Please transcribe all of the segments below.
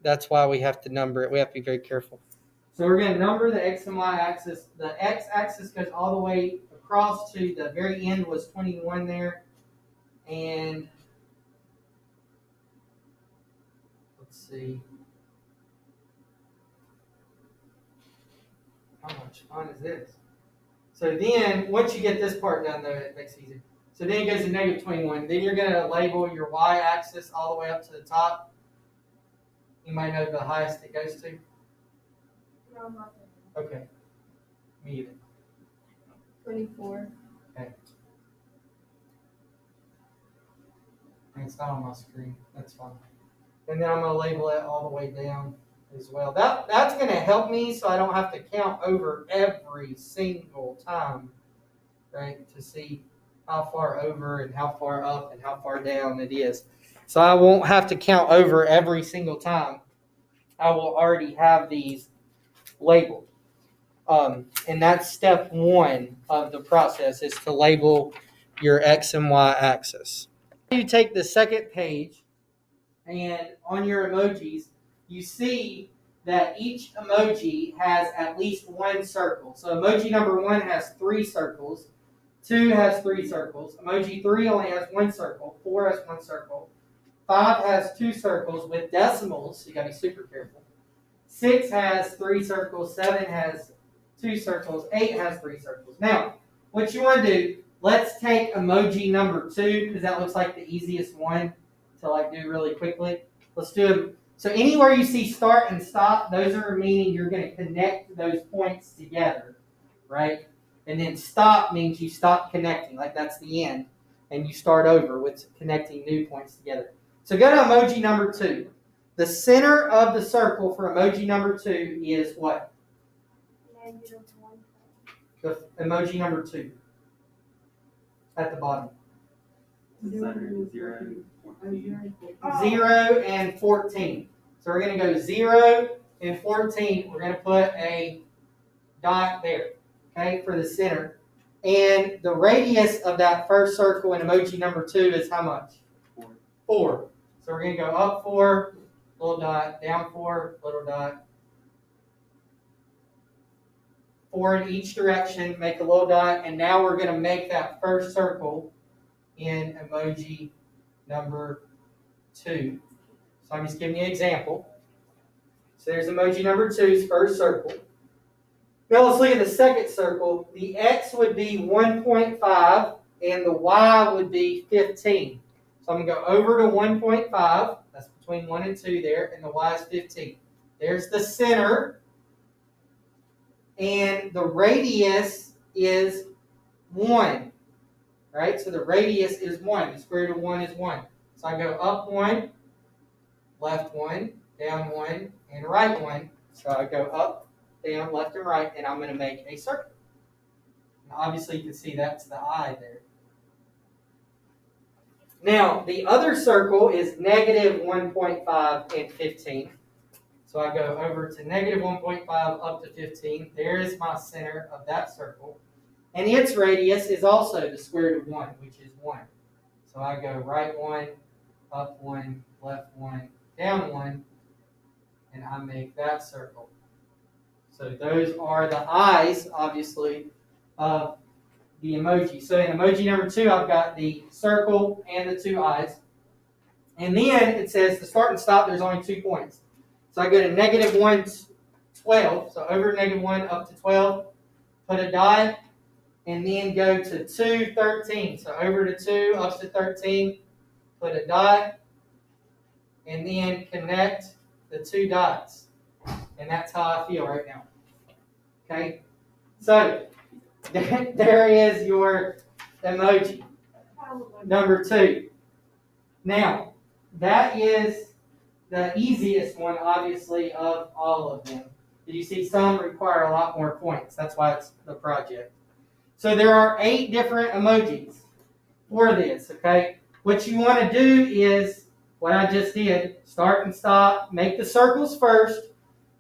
that's why we have to number it. We have to be very careful. So we're going to number the X and Y axis. The X axis goes all the way across to the very end was 21 there. And let's see. How much fun is this? So then, once you get this part done, though, it makes it easier. So then it goes to negative 21. Then you're going to label your y-axis all the way up to the top. You might know the highest it goes to. No, nothing. Okay. Me either. 24. Okay. And it's not on my screen. That's fine. And then I'm going to label it all the way down as well. That's going to help me so I don't have to count over every single time, right, to see how far over and how far up and how far down it is. So I won't have to count over every single time. I will already have these labeled. And that's step one of the process, is to label your X and Y axis. You take the second page, and on your emojis, you see that each emoji has at least one circle. So emoji number 1 has 3 circles, 2 has 3 circles, emoji 3 only has 1 circle, 4 has 1 circle, 5 has 2 circles with decimals, so you got to be super careful. 6 has 3 circles, 7 has 2 circles, 8 has 3 circles. Now, what you want to do, let's take emoji number 2, because that looks like the easiest one to do really quickly. Let's do it. So anywhere you see start and stop, those are meaning you're going to connect those points together, right? And then stop means you stop connecting, like that's the end, and you start over with connecting new points together. So go to emoji number 2. The center of the circle for emoji number 2 is what? -1. The emoji number 2 at the bottom. 0 and 14. So we're going to go 0 and 14. We're going to put a dot there, okay, for the center. And the radius of that first circle in emoji number 2 is how much? 4. So we're going to go up 4, little dot, down 4, little dot. 4 in each direction, make a little dot, and now we're going to make that first circle in emoji number 2. So I'm just giving you an example. So there's emoji number 2's first circle. Now let's look at the second circle. The X would be 1.5 and the Y would be 15. So I'm going to go over to 1.5. That's between 1 and 2 there, and the Y is 15. There's the center. And the radius is 1. Right? So the radius is 1. The square root of 1 is 1. So I go up 1, left 1, down 1, and right 1. So I go up, down, left, and right, and I'm going to make a circle. Now obviously you can see that's the eye there. Now the other circle is negative 1.5 and 15. So I go over to negative 1.5 up to 15. There is my center of that circle. And its radius is also the square root of 1, which is 1. So I go right 1, up 1, left 1, down 1, and I make that circle. So those are the eyes, obviously, of the emoji. So in emoji number 2, I've got the circle and the 2 eyes. And then it says to start and stop, there's only 2 points. So I go to negative 1, 12. So over negative 1 up to 12, put a dot, and then go to 2, 13. So over to 2, up to 13, put a dot, and then connect the 2 dots. And that's how I feel right now. Okay? So there is your emoji, number 2. Now, that is the easiest one, obviously, of all of them. You see, some require a lot more points. That's why it's the project. So there are 8 different emojis for this, okay? What you want to do is what I just did, start and stop, make the circles first,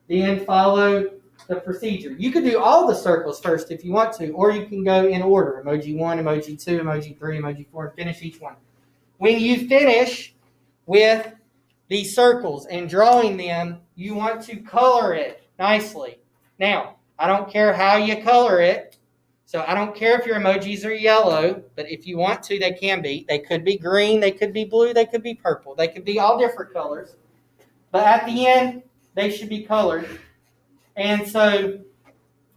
then follow the procedure. You could do all the circles first if you want to, or you can go in order, emoji 1, emoji 2, emoji 3, emoji 4, and finish each one. When you finish with these circles and drawing them, you want to color it nicely. Now, I don't care how you color it. So I don't care if your emojis are yellow, but if you want to, they can be. They could be green, they could be blue, they could be purple. They could be all different colors. But at the end, they should be colored. And so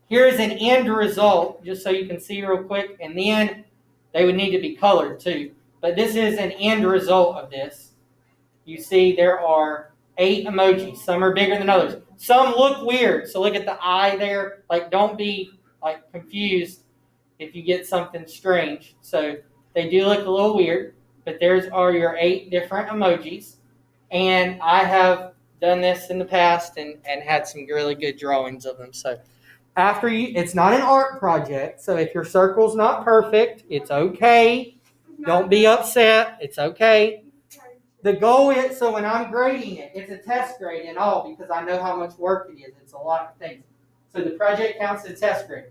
here is an end result, just so you can see real quick. And then they would need to be colored too. But this is an end result of this. You see there are 8 emojis. Some are bigger than others. Some look weird. So look at the eye there. Like, don't be like confused if you get something strange. So they do look a little weird, but there's are your 8 different emojis. And I have done this in the past and had some really good drawings of them. So after you, it's not an art project. So if your circle's not perfect, it's okay. Don't be upset. It's okay. The goal is, so when I'm grading it, it's a test grade and all because I know how much work it is. It's a lot of things. So the project counts as a test grade.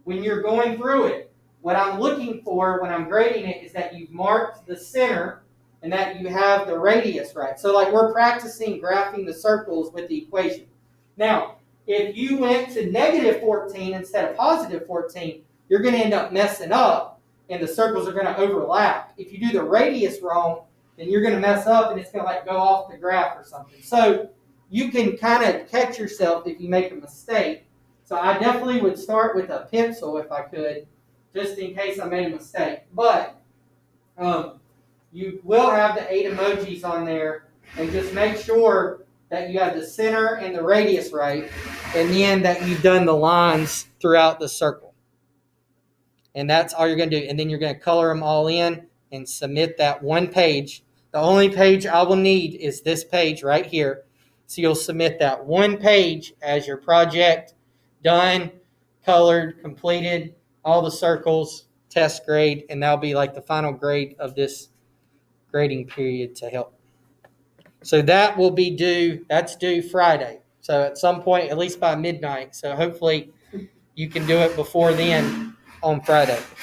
When you're going through it, what I'm looking for when I'm grading it is that you've marked the center and that you have the radius right. So like we're practicing graphing the circles with the equation. Now, if you went to negative 14 instead of positive 14, you're going to end up messing up and the circles are going to overlap. If you do the radius wrong, then you're going to mess up and it's going to like go off the graph or something. So you can kind of catch yourself if you make a mistake. So I definitely would start with a pencil if I could, just in case I made a mistake. But you will have the 8 emojis on there, and just make sure that you have the center and the radius right, and then that you've done the lines throughout the circle. And that's all you're going to do. And then you're going to color them all in and submit that one page. The only page I will need is this page right here. So you'll submit that one page as your project done, colored, completed, all the circles, test grade, and that'll be like the final grade of this grading period to help. So that will be due, that's due Friday. So at some point, at least by midnight. So hopefully you can do it before then on Friday.